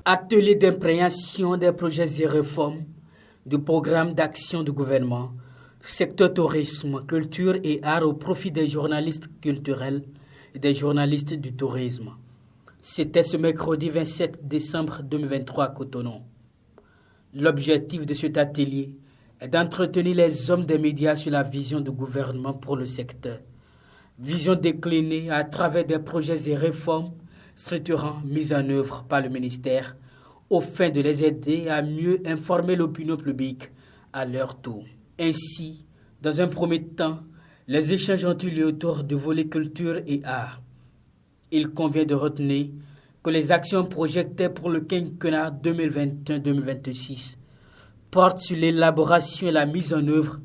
Atelier d'imprégnation des projets et réformes du programme d'action du gouvernement, secteur tourisme, culture et art au profit des journalistes culturels et des journalistes du tourisme. C'était ce mercredi 27 décembre 2023 à Cotonou. L'objectif de cet atelier est d'entretenir les hommes des médias sur la vision du gouvernement pour le secteur. Vision déclinée à travers des projets et réformes structurants mis en œuvre par le ministère au fin de les aider à mieux informer l'opinion publique à leur tour. Ainsi, dans un premier temps, les échanges ont eu lieu autour du volet culture et art. Il convient de retenir que les actions projetées pour le quinquennat 2021-2026 portent sur l'élaboration et la mise en œuvre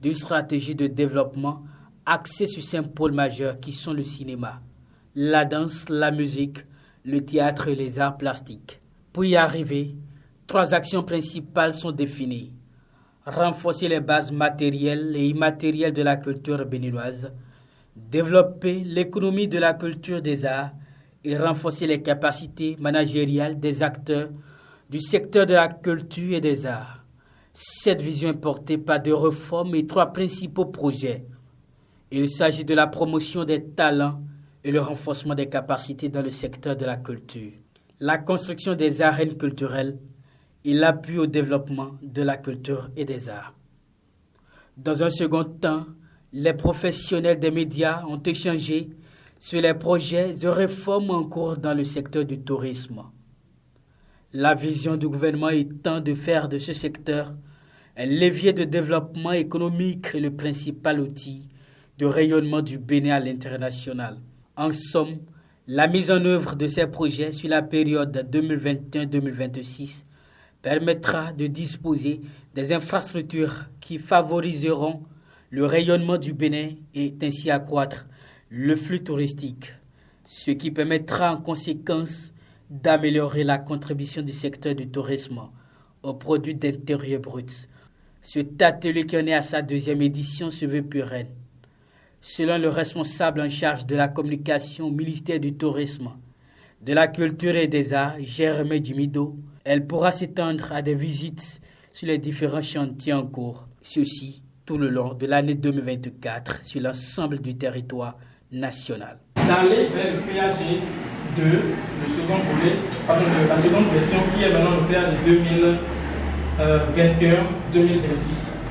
d'une stratégie de développement axée sur 5 pôles majeurs qui sont le cinéma, la danse, la musique, le théâtre et les arts plastiques. Pour y arriver, 3 actions principales sont définies. Renforcer les bases matérielles et immatérielles de la culture béninoise, développer l'économie de la culture des arts et renforcer les capacités managériales des acteurs du secteur de la culture et des arts. Cette vision est portée par 2 réformes et 3 principaux projets. Il s'agit de la promotion des talents et le renforcement des capacités dans le secteur de la culture, la construction des arènes culturelles et l'appui au développement de la culture et des arts. Dans un second temps, les professionnels des médias ont échangé sur les projets de réforme en cours dans le secteur du tourisme. La vision du gouvernement étant de faire de ce secteur un levier de développement économique et le principal outil de rayonnement du Bénin à l'international. En somme, la mise en œuvre de ces projets sur la période 2021-2026 permettra de disposer des infrastructures qui favoriseront le rayonnement du Bénin et ainsi accroître le flux touristique, ce qui permettra en conséquence d'améliorer la contribution du secteur du tourisme au produit d'intérieur brut. Cet atelier qui en est à sa 2e édition se veut pérenne. Selon le responsable en charge de la communication au ministère du Tourisme, de la Culture et des Arts, Jérémy Djimido, elle pourra s'étendre à des visites sur les différents chantiers en cours, ceci tout le long de l'année 2024 sur l'ensemble du territoire national. D'aller vers le PAG 2, le second volet, la seconde version qui est maintenant le PAG 2021-2026.